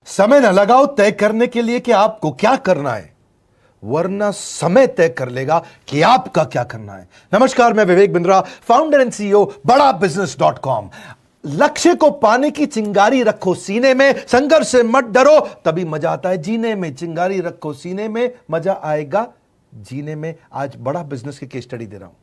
समय न लगाओ तय करने के लिए कि आपको क्या करना है, वरना समय तय कर लेगा कि आपका क्या करना है। नमस्कार, मैं Vivek Bindra, founder and CEO बड़ा बिजनेस.com। लक्ष्य को पाने की चिंगारी रखो सीने में, संघर्ष से मत डरो, तभी मजा आता है जीने में। चिंगारी रखो सीने में, मजा आएगा जीने में। आज बड़ा बिजनेस की केस स्टडी दे रहा हूं,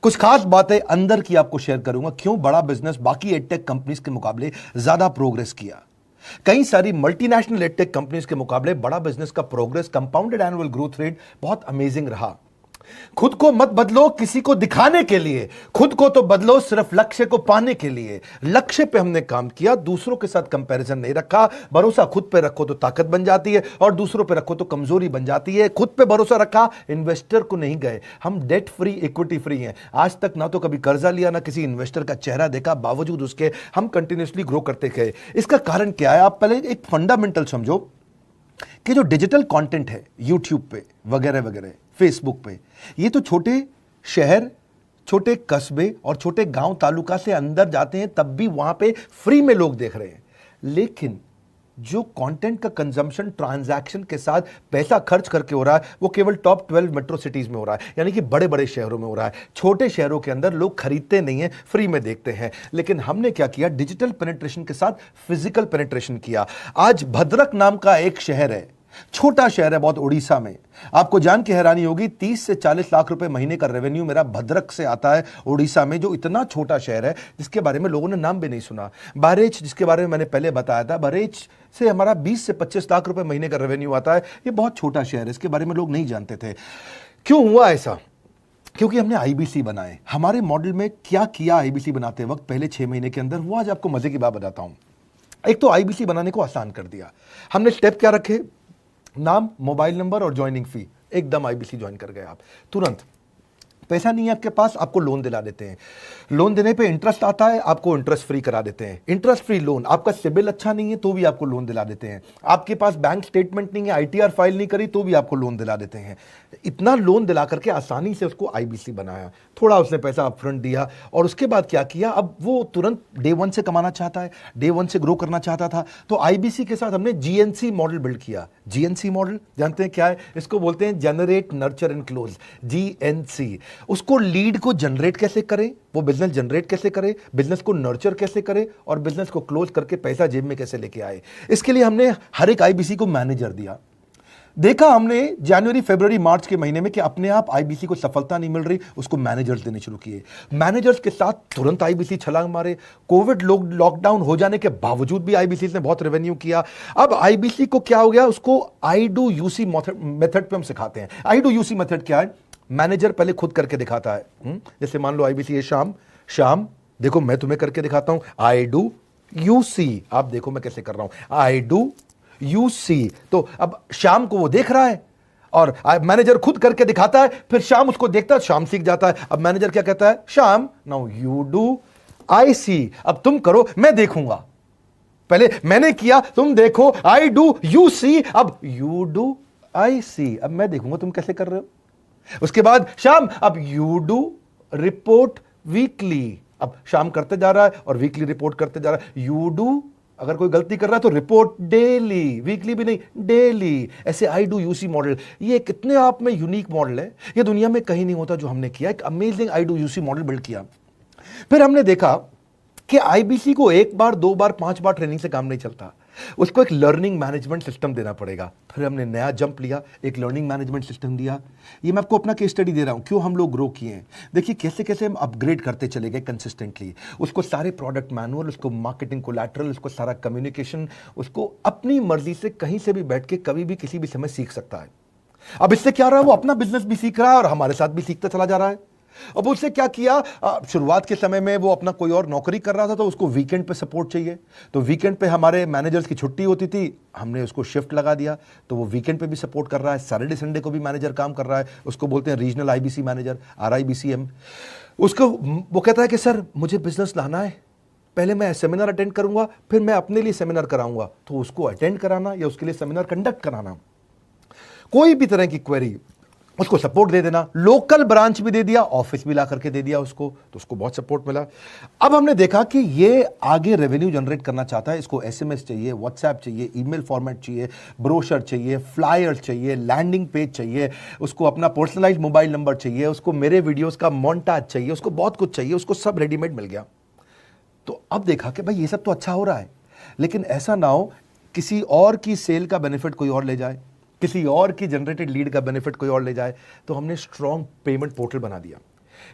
कुछ खास बातें अंदर की आपको शेयर करूंगा, क्यों बड़ा बिजनेस बाकी एडटेक कंपनीज के मुकाबले ज्यादा प्रोग्रेस किया। कई सारी मल्टीनेशनल एडटेक कंपनीज के मुकाबले बड़ा बिजनेस का progress, compounded annual growth rate बहुत अमेजिंग रहा। खुद को मत बदलो किसी को दिखाने के लिए, खुद को तो बदलो सिर्फ लक्ष्य को पाने के लिए। लक्ष्य पे हमने काम किया, दूसरों के साथ कंपैरिजन नहीं रखा। भरोसा खुद पे रखो तो ताकत बन जाती है, और दूसरों पे रखो तो कमजोरी बन जाती है। खुद पे भरोसा रखा, इन्वेस्टर को नहीं गए। हम डेट फ्री, इक्विटी फ्री हैं। आज तक ना तो कभी कर्जा लिया, ना किसी इन्वेस्टर का चेहरा देखा, बावजूद उसके हम कंटिन्यूसली ग्रो करते गए। इसका कारण क्या है? आप पहले एक फंडामेंटल समझो कि जो डिजिटल कंटेंट है यूट्यूब पे वगैरह वगैरह, फेसबुक पे, ये तो छोटे शहर, छोटे कस्बे और छोटे गांव तालुका से अंदर जाते हैं, तब भी वहां पे फ्री में लोग देख रहे हैं। लेकिन जो कंटेंट का कंजम्पशन ट्रांजैक्शन के साथ पैसा खर्च करके हो रहा है, वो केवल टॉप 12 मेट्रो सिटीज में हो रहा है, यानी कि बड़े बड़े शहरों में हो रहा है। छोटे शहरों के अंदर लोग खरीदते नहीं हैं, फ्री में देखते हैं। लेकिन हमने क्या किया? डिजिटल पेनिट्रेशन के साथ फिजिकल पेनिट्रेशन किया। आज भद्रक नाम का एक शहर है, छोटा शहर है बहुत, उड़ीसा में। आपको जान के हैरानी होगी, 30 से 40 लाख रुपए महीने का रेवेन्यू मेरा भद्रक से आता है, उड़ीसा में, जो इतना छोटा शहर है जिसके बारे में लोगों ने नाम भी नहीं सुना। बहरेच, जिसके बारे में मैंने पहले बताया था, बहरेच से हमारा 20 से 25 लाख रुपए महीने का रेवेन्यू आता है। ये बहुत छोटा शहर है, इसके बारे में लोग नहीं जानते थे। क्यों हुआ ऐसा? क्योंकि हमने आईबीसी बनाए। हमारे मॉडल में क्या किया आईबीसी बनाते वक्त, पहले 6 महीने के अंदर हुआ। आज आपको मजे की बात बताता हूं। एक तो आईबीसी बनाने को आसान कर दिया हमने। स्टेप क्या रखे? नाम, मोबाइल नंबर और ज्वाइनिंग फी। एकदम आईबीसी ज्वाइन कर गए आप तुरंत। पैसा नहीं है आपके पास, आपको लोन दिला देते हैं। लोन देने पे इंटरेस्ट आता है, आपको इंटरेस्ट फ्री करा देते हैं। Interest free loan. आपका सिबिल अच्छा नहीं है तो भी आपको लोन दिला देते हैं। आपके पास बैंक स्टेटमेंट नहीं है, आईटीआर फाइल नहीं करी तो भी आपको लोन दिला देते हैं। इतना लोन दिला करके आसानी से उसको आईबीसी बनाया। थोड़ा उसने पैसा अपफ्रंट दिया, और उसके बाद क्या किया? अब वो तुरंत डे 1 से कमाना चाहता है, डे 1 से ग्रो करना चाहता था। तो आईबीसी के साथ हमने जीएनसी मॉडल बिल्ड किया। जीएनसी मॉडल जानते हैं क्या है? इसको बोलते हैं generate, nurture and close, GNC. उसको लीड को जनरेट कैसे करें, वो बिजनेस जनरेट कैसे करे, बिजनेस को नर्चर कैसे करे, और बिजनेस को क्लोज करके पैसा जेब में कैसे लेके आए। इसके लिए हमने हर एक आईबीसी को मैनेजर दिया। देखा हमने जनवरी, फरवरी, मार्च के महीने में कि अपने आप आईबीसी को सफलता नहीं मिल रही, उसको मैनेजर्स देने शुरू किए। मैनेजर्स के साथ तुरंत आईबीसी छलांग मारे। कोविड लॉकडाउन हो जाने के बावजूद भी आईबीसी ने बहुत रेवेन्यू किया। अब आईबीसी को क्या हो गया? उसको आई डू यूसी मेथड पे हम सिखाते हैं। आई डू यूसी मेथड क्या है? मैनेजर पहले खुद करके दिखाता है। जैसे मान लो आईबीसी है शाम, देखो मैं तुम्हें करके दिखाता हूं, आई डू यूसी। आप देखो मैं कैसे कर रहा हूं, आई डू यूसी। तो अब शाम को वो देख रहा है, और मैनेजर खुद करके दिखाता है, फिर शाम उसको देखता है, शाम सीख जाता है। अब मैनेजर क्या कहता है? शाम, नाउ यू डू आई सी। अब तुम करो, मैं देखूंगा। पहले मैंने किया, तुम देखो, आई डू यू सी, अब यू डू आई सी। अब मैं देखूंगा तुम कैसे कर रहे हो। उसके बाद शाम, अब यू डू रिपोर्ट वीकली। अब शाम करते जा रहा है और वीकली रिपोर्ट करते जा रहा है। यू डू, अगर कोई गलती कर रहा है तो रिपोर्ट डेली, वीकली भी नहीं, डेली। ऐसे आई डू यूसी मॉडल, ये कितने आप में यूनिक मॉडल है, ये दुनिया में कहीं नहीं होता जो हमने किया। एक amazing I do UC model build किया। फिर हमने देखा कि आईबीसी को 1 बार, 2 बार, 5 बार ट्रेनिंग से काम नहीं चलता, उसको एक लर्निंग मैनेजमेंट सिस्टम देना पड़ेगा। फिर हमने नया जंप लिया, एक लर्निंग मैनेजमेंट सिस्टम दिया। ये मैं आपको अपना केस स्टडी दे रहा हूं, क्यों हम लोग ग्रो किए हैं। देखिए कैसे कैसे हम अपग्रेड करते चले गए कंसिस्टेंटली। उसको सारे प्रोडक्ट मैनुअल, उसको मार्केटिंग कोलैटरल, उसको सारा कम्युनिकेशन, उसको अपनी मर्जी से कहीं से भी बैठ के कभी भी किसी भी समय सीख सकता है। अब इससे क्या रहा है? वो अपना बिजनेस भी सीख रहा है और हमारे साथ भी सीखता चला जा रहा है। अब उससे क्या किया? शुरुआत के समय में वो अपना कोई और नौकरी कर रहा था, तो उसको वीकेंड पे सपोर्ट चाहिए। तो वीकेंड पे हमारे मैनेजर्स की छुट्टी होती थी, हमने उसको शिफ्ट लगा दिया, तो वो वीकेंड पे भी सपोर्ट कर रहा है। सैटरडे संडे को भी मैनेजर काम कर रहा है। उसको बोलते हैं रीजनल आईबीसी मैनेजर, RIBCM। उसको वो कहता है कि सर मुझे बिजनेस लाना है, पहले मैं सेमिनार अटेंड करूंगा, फिर मैं अपने लिए सेमिनार कराऊंगा। तो उसको अटेंड कराना या उसके लिए सेमिनार कंडक्ट कराना, कोई भी तरह की क्वेरी, उसको सपोर्ट दे देना, लोकल ब्रांच भी दे दिया, ऑफिस भी ला करके दे दिया उसको, तो उसको बहुत सपोर्ट मिला। अब हमने देखा कि ये आगे रेवेन्यू जनरेट करना चाहता है, इसको एसएमएस चाहिए, व्हाट्सएप चाहिए, ईमेल फॉर्मेट चाहिए, ब्रोशर चाहिए, फ्लायर चाहिए, लैंडिंग पेज चाहिए, उसको अपना पर्सनलाइज्ड मोबाइल नंबर चाहिए, उसको मेरे वीडियोस का मोन्टाज चाहिए, उसको बहुत कुछ चाहिए, उसको सब रेडीमेड मिल गया। तो अब देखा कि भाई ये सब तो अच्छा हो रहा है, लेकिन ऐसा ना हो किसी और की सेल का बेनिफिट कोई और ले जाए, किसी और की जनरेटेड लीड का बेनिफिट कोई और ले जाए। तो हमने स्ट्रॉन्ग पेमेंट पोर्टल बना दिया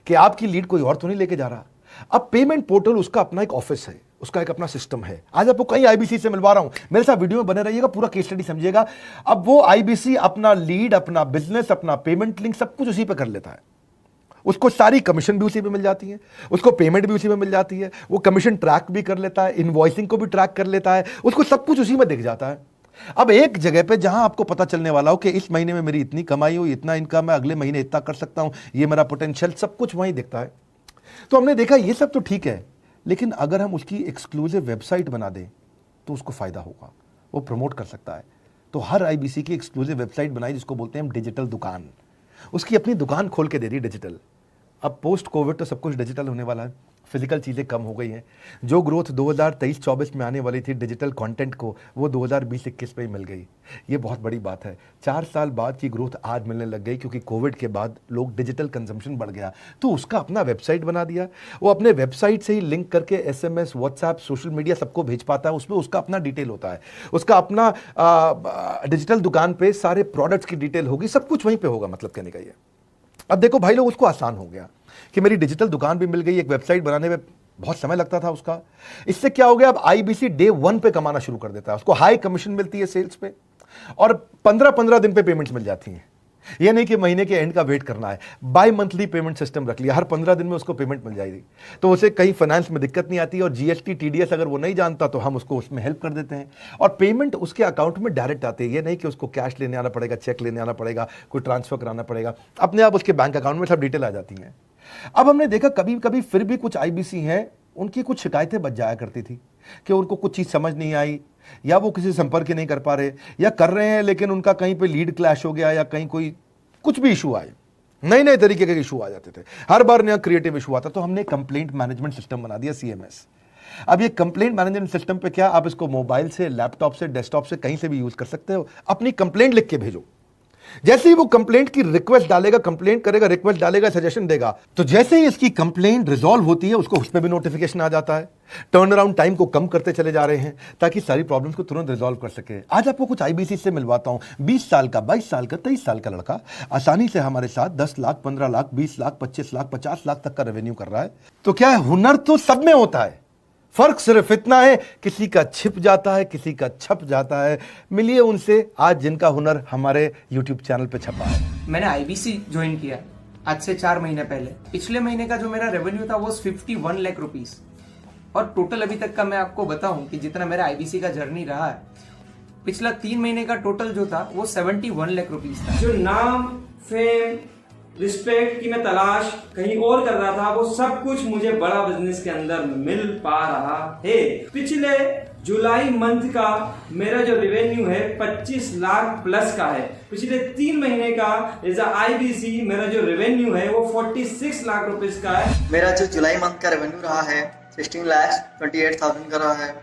कि आपकी लीड कोई और तो नहीं लेके जा रहा। अब पेमेंट पोर्टल उसका अपना एक ऑफिस है, उसका एक अपना सिस्टम है। आज आपको कई आईबीसी से मिलवा रहा हूं, मेरे साथ वीडियो में बने रहिएगा, पूरा केस स्टडी समझिएगा। अब वो आईबीसी अपना लीड, अपना बिजनेस, अपना पेमेंट लिंक सब कुछ उसी पे कर लेता है। उसको सारी कमीशन भी उसी पे मिल जाती है, उसको पेमेंट भी उसी में मिल जाती है, वो कमीशन ट्रैक भी कर लेता है, इनवॉइसिंग को भी ट्रैक कर लेता है, उसको सब कुछ उसी में दिख जाता है। अब एक जगह पे जहां आपको पता चलने वाला हो कि इस महीने में मेरी इतनी कमाई हुई, इतना इनकम है, अगले महीने इतना कर सकता हूं, ये मेरा पोटेंशियल, सब कुछ वहीं दिखता है। तो हमने देखा ये सब तो ठीक है, लेकिन अगर हम उसकी एक्सक्लूसिव वेबसाइट बना दें तो उसको फायदा होगा, वो प्रमोट कर सकता है। तो हर आईबीसी की एक्सक्लूसिव वेबसाइट बनाई जिसको बोलते हैं हम डिजिटल दुकान, उसकी अपनी दुकान खोल के दे दी डिजिटल। अब पोस्ट कोविड तो सब कुछ डिजिटल होने वाला है, फिजिकल चीज़ें कम हो गई हैं। जो ग्रोथ 2023-24 में आने वाली थी डिजिटल कंटेंट को, वो 2020-21 में ही मिल गई। ये बहुत बड़ी बात है। 4 साल बाद की ग्रोथ आज मिलने लग गई, क्योंकि कोविड के बाद लोग डिजिटल कंजम्पशन बढ़ गया। तो उसका अपना वेबसाइट बना दिया, वो अपने वेबसाइट से ही लिंक करके एसएमएस, व्हाट्सएप, सोशल मीडिया सबको भेज पाता है। उसमें उसका अपना डिटेल होता है, उसका अपना डिजिटल दुकान पे सारे प्रोडक्ट्स की डिटेल होगी, सब कुछ वहीं पर होगा। मतलब कहने का ये, अब देखो भाई लोग, उसको आसान हो गया कि मेरी डिजिटल दुकान भी मिल गई। एक वेबसाइट बनाने में बहुत समय लगता था उसका, इससे क्या हो गया, अब आईबीसी डे 1 पे कमाना शुरू कर देता है। उसको हाई कमीशन मिलती है सेल्स पे, और 15-15 दिन पे पेमेंट्स मिल जाती हैं। ये नहीं कि महीने के एंड का वेट करना है, बाई मंथली पेमेंट सिस्टम रख लिया, हर 15 दिन में उसको पेमेंट मिल जाएगी। तो उसे कहीं फाइनेंस में दिक्कत नहीं आती, और जीएसटी, टीडीएस अगर वो नहीं जानता तो हम उसको उसमें हेल्प कर देते हैं, और पेमेंट उसके अकाउंट में डायरेक्ट आती है। ये नहीं कि उसको कैश लेने आना पड़ेगा, चेक लेने आना पड़ेगा, कोई ट्रांसफर कराना पड़ेगा, अपने आप उसके बैंक अकाउंट में सब डिटेल आ जाती हैं। अब हमने देखा कभी कभी फिर भी कुछ आईबीसी हैं, उनकी कुछ शिकायतें बच जाया करती थी कि उनको कुछ चीज़ समझ नहीं आई, या वो किसी से संपर्क ही नहीं कर पा रहे, या कर रहे हैं लेकिन उनका कहीं पे लीड क्लैश हो गया, या कहीं कोई कुछ भी इशू आए, नए नए तरीके के इशू आ जाते थे, हर बार नया क्रिएटिव इशू आता। तो हमने कंप्लेंट मैनेजमेंट सिस्टम बना दिया, सीएमएस। अब ये कंप्लेंट मैनेजमेंट सिस्टम पे क्या, आप इसको मोबाइल से, लैपटॉप से, डेस्कटॉप से, कहीं से भी यूज कर सकते हो। अपनी कंप्लेंट लिख के भेजो, जैसे ही वो कंप्लेंट की रिक्वेस्ट डालेगा, कंप्लेंट करेगा, रिक्वेस्ट डालेगा, सजेशन देगा, तो जैसे ही इसकी कंप्लेंट रिजॉल्व होती है उसको उसमें भी नोटिफिकेशन आ जाता है। टर्न अराउंड टाइम को कम करते चले जा रहे हैं ताकि सारी प्रॉब्लम्स को तुरंत रिजॉल्व कर सके। आज आपको कुछ आईबीसी से मिलवाता हूं। 20 साल का, 22 साल का, 23 साल का लड़का आसानी से हमारे साथ 10 लाख, 15 लाख, 20 लाख, 25 लाख, 50 लाख तक का रेवेन्यू कर रहा है। तो क्या है, हुनर तो सब में होता है, फर्क सिर्फ इतना है किसी का छिप जाता है, किसी का छप जाता है। मिलिए उनसे आज जिनका हुनर हमारे YouTube चैनल पे छपा है। मैंने आईबीसी ज्वाइन किया आज से 4 महीने पहले। पिछले महीने का जो मेरा रेवेन्यू था वो 51 लाख रुपीस, और टोटल अभी तक का मैं आपको बताऊं कि जितना मेरा आईबीसी का जर्नी रहा है, पिछला 3 महीने का टोटल जो था वो 71 लाख रुपीस था। जो नाम, फेम, रिस्पेक्ट की मैं तलाश कहीं और कर रहा था, वो सब कुछ मुझे बड़ा बिजनेस के अंदर मिल पा रहा है। पिछले जुलाई मंथ का मेरा जो रेवेन्यू है 25 लाख प्लस का है। पिछले 3 महीने का एज आईबीसी मेरा जो रेवेन्यू है वो 46 लाख रुपीस का है। मेरा जो जुलाई मंथ का रेवेन्यू रहा है 16,28,000 का रहा है,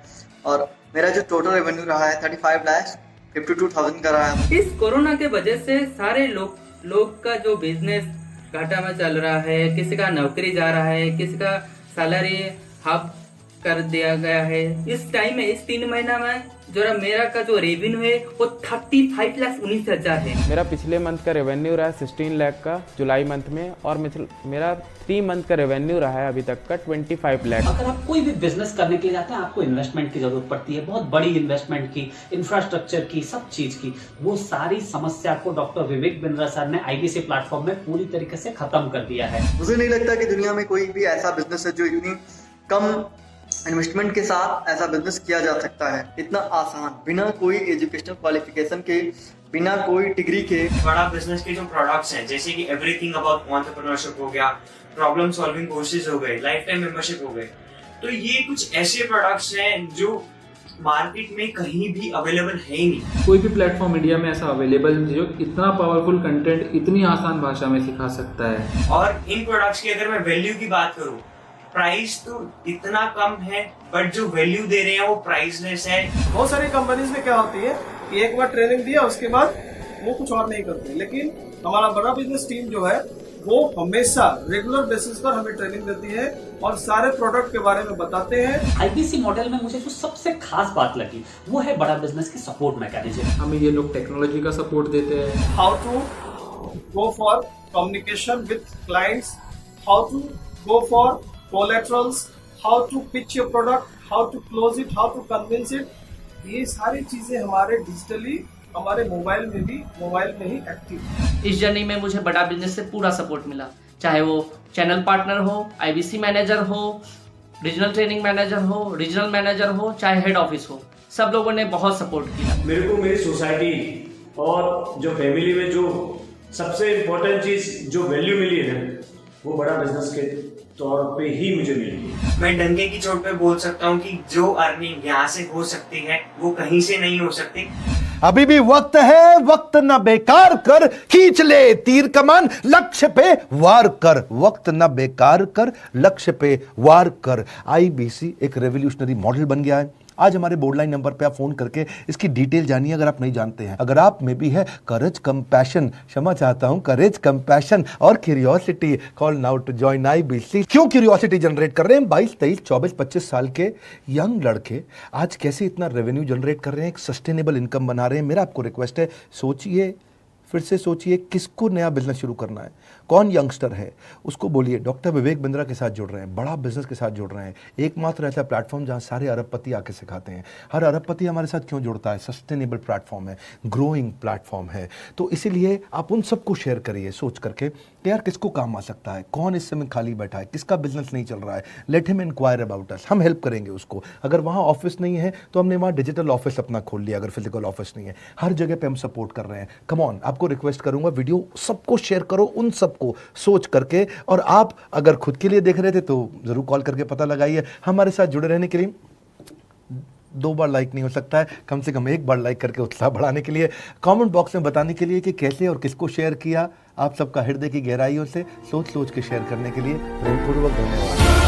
और मेरा जो टोटल रेवेन्यू रहा है 35,52,000 का रहा है। इस कोरोना के वजह से सारे लोग का जो बिजनेस घाटा में चल रहा है, किसी का नौकरी जा रहा है, किसी का सैलरी हाफ कर दिया गया है। इस टाइम में, इस 3 महीना में जो मेरा का जो रेवेन्यू है वो 35,19,000 है। मेरा पिछले मंथ का रेवेन्यू रहा है 16 लाख का जुलाई मंथ में, और मेरा 3 मंथ का रेवेन्यू रहा है अभी तक का 25 लाख। अगर आप कोई भी बिजनेस करने के लिए जाते हैं, आपको इन्वेस्टमेंट की जरूरत पड़ती है, बहुत बड़ी इन्वेस्टमेंट की, इंफ्रास्ट्रक्चर की, सब चीज की। वो सारी समस्या को डॉक्टर विवेक बिंद्रा सर ने आईबीसी प्लेटफॉर्म में पूरी तरीके से खत्म कर दिया है। मुझे नहीं लगता कि दुनिया में कोई भी ऐसा बिजनेस है जो इतनी कम इन्वेस्टमेंट के साथ ऐसा बिजनेस किया जा सकता है, इतना आसान, बिना कोई एजुकेशनल क्वालिफिकेशन के, बिना कोई डिग्री के। बड़ा बिजनेस के जो प्रोडक्ट्स हैं, जैसे कि एवरीथिंग अबाउट एंटरप्रेन्योरशिप हो गया, प्रॉब्लम सॉल्विंग कोर्सेज हो गए, लाइफ टाइम मेंबरशिप हो गए, तो ये कुछ ऐसे प्रोडक्ट्स हैं जो मार्केट में कहीं भी अवेलेबल है ही नहीं। कोई भी प्लेटफॉर्म इंडिया में ऐसा अवेलेबल नहीं जो इतना पावरफुल कंटेंट इतनी आसान भाषा में सिखा सकता है। और इन प्रोडक्ट्स की अगर मैं वैल्यू की बात करूं, प्राइस तो इतना कम है बट जो वैल्यू दे रहे हैं वो प्राइसलेस है। बहुत सारी कंपनीज में क्या होती है कि एक बार ट्रेनिंग दिया उसके बाद वो कुछ और नहीं करते, लेकिन हमारा बड़ा बिजनेस टीम जो है वो हमेशा रेगुलर बेसिस पर हमें ट्रेनिंग देती है और सारे प्रोडक्ट के बारे में बताते हैं। आईबीसी मॉडल में मुझे जो सबसे खास बात लगी वो है बड़ा बिजनेस की सपोर्ट मैकेनिज्म। हमें ये लोग टेक्नोलॉजी का सपोर्ट देते हैं। How to go for communication with clients, how to go for collaterals, how to pitch your product, how to close it, how to convince it, ये सारी चीजें हमारे डिजिटली हमारे मोबाइल में ही एक्टिव। इस जर्नी में मुझे बड़ा बिजनेस से पूरा सपोर्ट मिला, चाहे वो चैनल पार्टनर हो, आईबीसी मैनेजर हो, रीजनल ट्रेनिंग मैनेजर हो, रीजनल मैनेजर हो, चाहे हेड ऑफिस हो, सब लोगों ने बहुत सपोर्ट किया। मेरे को मेरी सोसाइटी और जो फैमिली में जो सबसे इम्पोर्टेंट चीज जो वैल्यू मिली है वो बड़ा बिजनेस के तौर पे ही मुझे मिली। मैं डंके की चोट पे बोल सकता हूँ कि जो अर्निंग यहाँ से हो सकती है वो कहीं से नहीं हो सकती। अभी भी वक्त है, वक्त न बेकार कर, खींच ले तीर कमान, लक्ष्य पे वार कर, वक्त न बेकार कर, लक्ष्य पे वार कर। आईबीसी एक रेवोल्यूशनरी मॉडल बन गया है। आज हमारे बोर्डलाइन नंबर पे आप फोन करके इसकी डिटेल जानिए अगर आप नहीं जानते हैं। अगर आप में भी है करेज, कंपैशन, क्षमा चाहता हूं, करेज, कंपैशन और curiosity, call now to join IBC. क्यों क्यूरियोसिटी जनरेट कर रहे हैं? 22, 23, 24, 25 साल के यंग लड़के आज कैसे इतना रेवेन्यू जनरेट कर रहे हैं, एक सस्टेनेबल इनकम बना रहे हैं। मेरा आपको रिक्वेस्ट है, सोचिए, फिर से सोचिए, किसको नया बिजनेस शुरू करना है, कौन यंगस्टर है, उसको बोलिए डॉक्टर विवेक बिंद्रा के साथ जुड़ रहे हैं, बड़ा बिजनेस के साथ जुड़ रहे हैं। एकमात्र ऐसा प्लेटफॉर्म जहां सारे अरबपति आके सिखाते हैं। हर अरबपति हमारे साथ क्यों जुड़ता है? सस्टेनेबल प्लेटफॉर्म है, ग्रोइंग प्लेटफॉर्म है। तो इसीलिए आप उन सबको शेयर करिए सोच करके कि यार किसको काम आ सकता है, कौन इस समय खाली बैठा है, किसका बिजनेस नहीं चल रहा है, let him inquire about us, हम हेल्प करेंगे उसको। अगर वहाँ ऑफिस नहीं है तो हमने वहाँ डिजिटल ऑफिस अपना खोल लिया, अगर फिजिकल ऑफिस नहीं है, हर जगह पे हम सपोर्ट कर रहे हैं। कम ऑन, आपको रिक्वेस्ट करूंगा वीडियो सबको शेयर करो, उन सबको सोच करके। और आप अगर खुद के लिए देख रहे थे तो जरूर कॉल करके पता लगाइए। हमारे साथ जुड़े रहने के लिए 2 बार लाइक नहीं हो सकता है, कम से कम 1 बार लाइक करके उत्साह बढ़ाने के लिए, कमेंट बॉक्स में बताने के लिए कि कैसे और किसको शेयर किया। आप सबका हृदय की गहराइयों से सोच सोच के शेयर करने के लिए प्रेमपूर्वक धन्यवाद।